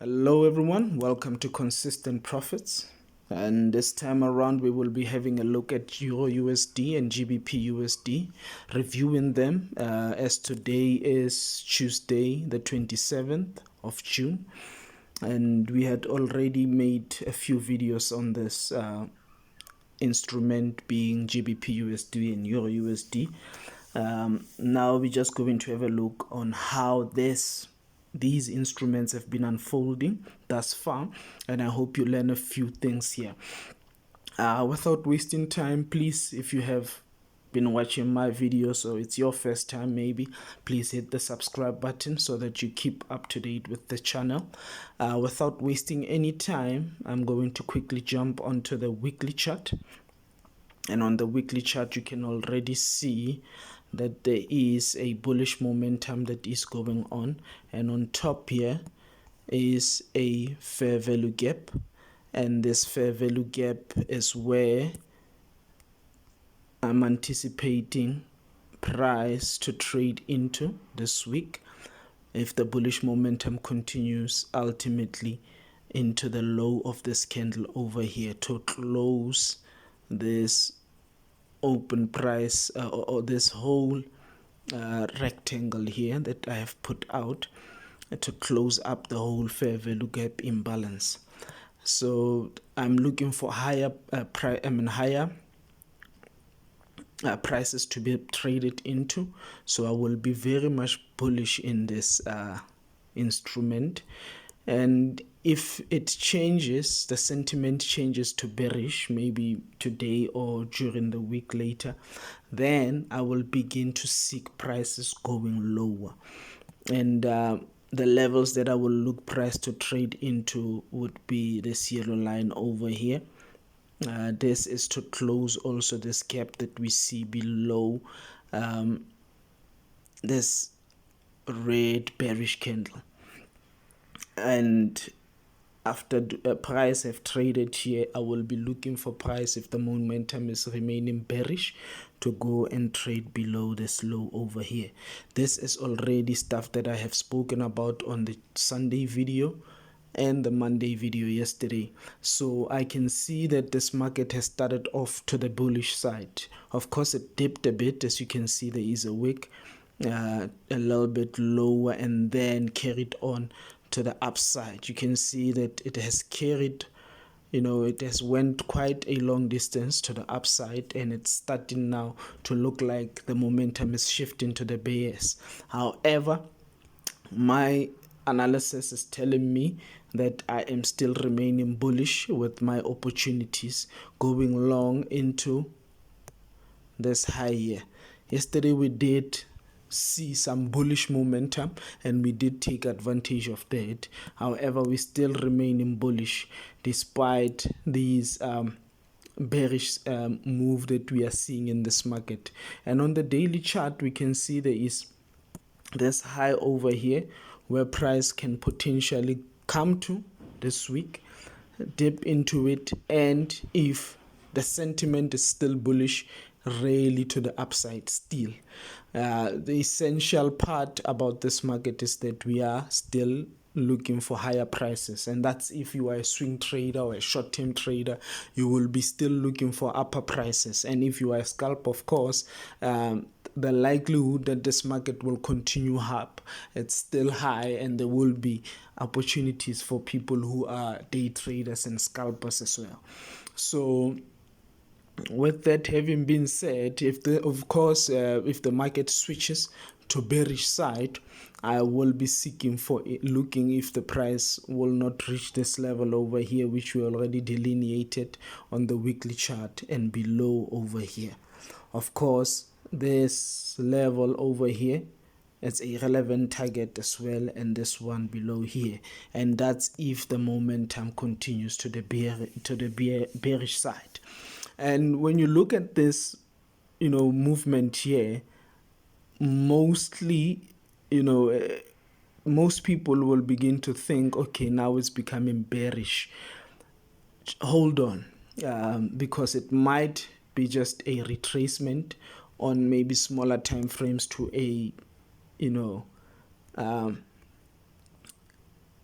Hello everyone, welcome to Consistent Profits. And this time around we will be having a look at Euro USD and GBP USD, reviewing them as today is Tuesday the 27th of June. And we had already made a few videos on this instrument being GBP USD and Euro USD. Now we're just going to have a look on how these instruments have been unfolding thus far, and I hope you learn a few things here. Without wasting time, please, if you have been watching my videos or it's your first time maybe, please hit the subscribe button so that you keep up to date with the channel. Without wasting any time, I'm going to quickly jump onto the weekly chart. And on the weekly chart, you can already see that there is a bullish momentum that is going on, and on top here is a fair value gap, and this fair value gap is where I'm anticipating price to trade into this week if the bullish momentum continues, ultimately into the low of this candle over here to close this open price or this whole rectangle here that I have put out to close up the whole fair value gap imbalance. So I'm looking for higher prices to be traded into. So I will be very much bullish in this instrument. And if it changes, the sentiment changes to bearish, maybe today or during the week later, then I will begin to seek prices going lower. And the levels that I will look price to trade into would be this yellow line over here. This is to close also this gap that we see below this red bearish candle. And after price have traded here, I will be looking for price, if the momentum is remaining bearish, to go and trade below this low over here. This is already stuff that I have spoken about on the Sunday video and the Monday video yesterday. So I can see that this market has started off to the bullish side. Of course, it dipped a bit. As you can see, there is a wick a little bit lower and then carried on to the upside. You can see that it has carried, it has went quite a long distance to the upside, and it's starting now to look like the momentum is shifting to the bears. However, my analysis is telling me that I am still remaining bullish with my opportunities going long into this high here. Yesterday we did see some bullish momentum and we did take advantage of that. However, we still remain in bullish despite these bearish move that we are seeing in this market. And on the daily chart, we can see there is this high over here where price can potentially come to this week, dip into it, and if the sentiment is still bullish, rarely to the upside still. The essential part about this market is that we are still looking for higher prices, and that's if you are a swing trader or a short-term trader, you will be still looking for upper prices. And if you are a scalp, of course, the likelihood that this market will continue up, it's still high, and there will be opportunities for people who are day traders and scalpers as well. So with that having been said, if the market switches to bearish side, I will be seeking for looking if the price will not reach this level over here, which we already delineated on the weekly chart, and below over here. Of course, this level over here, it's a relevant target as well, and this one below here, and that's if the momentum continues to the bearish side. And when you look at this, movement here, mostly, most people will begin to think, okay, now it's becoming bearish. Hold on, because it might be just a retracement on maybe smaller time frames to a,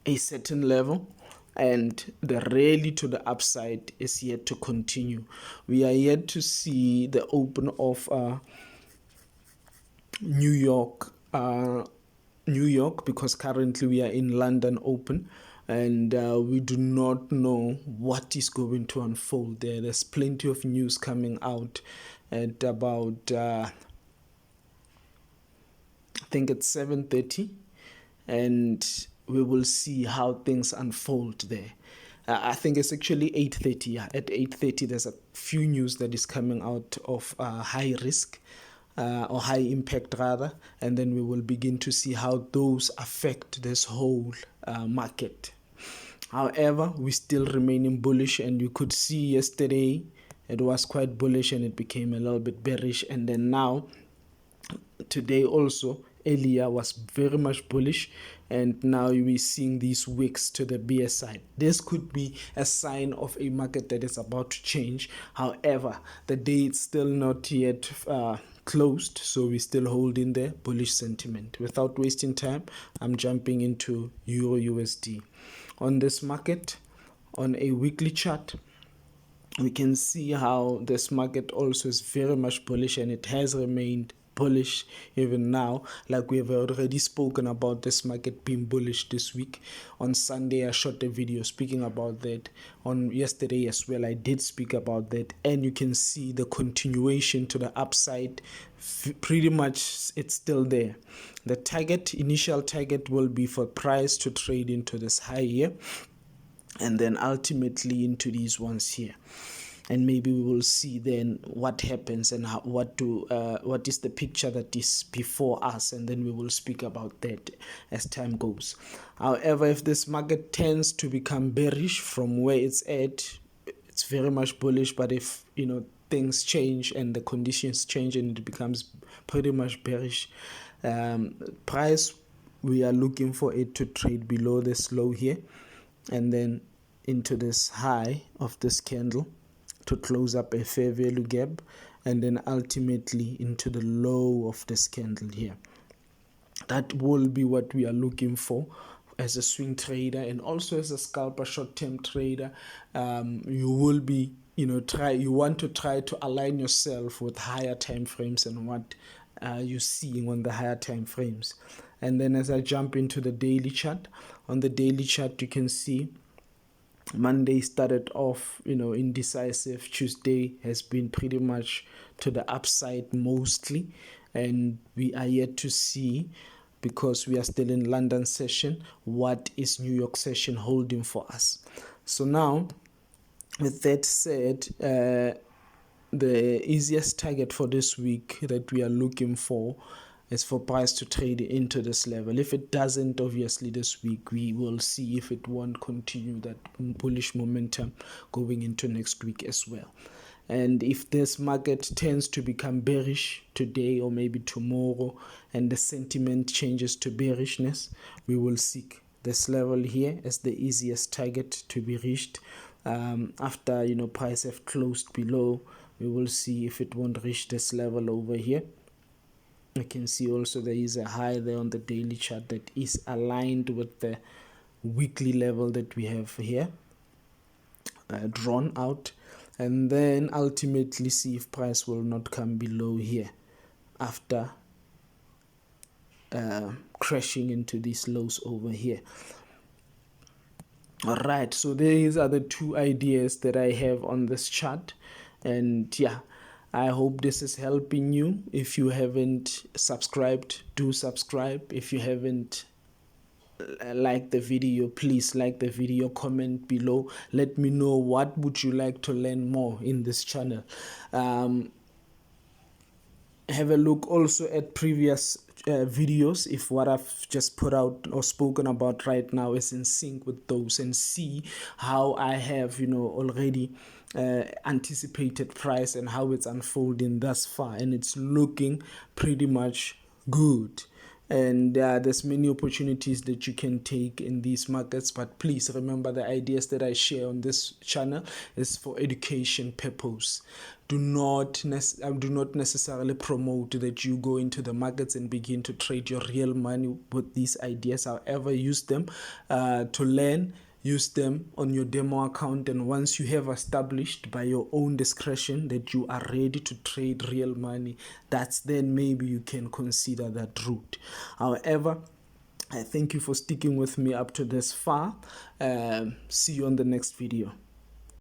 a certain level, and the rally to the upside is yet to continue. We are yet to see the open of New York, because currently we are in London Open, and we do not know what is going to unfold there. There's plenty of news coming out at about I think it's 7:30, and we will see how things unfold there. I think it's actually 8:30. Yeah. At 8:30, there's a few news that is coming out of high risk or high impact rather, and then we will begin to see how those affect this whole market. However, we still remaining bullish, and you could see yesterday it was quite bullish and it became a little bit bearish, and then now today also earlier was very much bullish, and now we're seeing these wicks to the bear side. This could be a sign of a market that is about to change. However, the day is still not yet closed, so we're still holding the bullish sentiment. Without wasting time, I'm jumping into Euro USD. On this market, on a weekly chart, we can see how this market also is very much bullish, and it has remained bullish even now. Like we have already spoken about this market being bullish this week. On Sunday I shot a video speaking about that. On yesterday as well I did speak about that, and you can see the continuation to the upside. Pretty much it's still there. The initial target will be for price to trade into this high here, and then ultimately into these ones here, and maybe we will see then what happens and what is the picture that is before us, and then we will speak about that as time goes. However, if this market tends to become bearish from where it's at, it's very much bullish, but if things change and the conditions change and it becomes pretty much bearish, price, we are looking for it to trade below this low here, and then into this high of this candle to close up a fair value gap, and then ultimately into the low of this candle here. That will be what we are looking for as a swing trader, and also as a scalper short-term trader. You will be you want to try to align yourself with higher time frames and what you're seeing on the higher time frames. And then as I jump into the daily chart, on the daily chart you can see Monday started off, indecisive. Tuesday has been pretty much to the upside mostly, and we are yet to see, because we are still in London session, what is New York session holding for us. So now, with that said, the easiest target for this week that we are looking for is for price to trade into this level. If it doesn't, obviously this week we will see if it won't continue that bullish momentum going into next week as well. And if this market tends to become bearish today or maybe tomorrow, and the sentiment changes to bearishness, we will seek this level here as the easiest target to be reached. After price have closed below, we will see if it won't reach this level over here. You can see also there is a high there on the daily chart that is aligned with the weekly level that we have here drawn out, and then ultimately see if price will not come below here after crashing into these lows over here. Alright, so these are the two ideas that I have on this chart, and yeah, I hope this is helping you. If you haven't subscribed, do subscribe. If you haven't liked the video, please like the video, comment below. Let me know what would you like to learn more in this channel. Have a look also at previous videos if what I've just put out or spoken about right now is in sync with those, and see how I have already anticipated price and how it's unfolding thus far, and it's looking pretty much good. and there's many opportunities that you can take in these markets. But please remember, the ideas that I share on this channel is for education purpose. Do not necessarily promote that you go into the markets and begin to trade your real money with these ideas. However, use them to learn. Use them on your demo account, and once you have established by your own discretion that you are ready to trade real money, that's then maybe you can consider that route. However, I thank you for sticking with me up to this far. See you on the next video.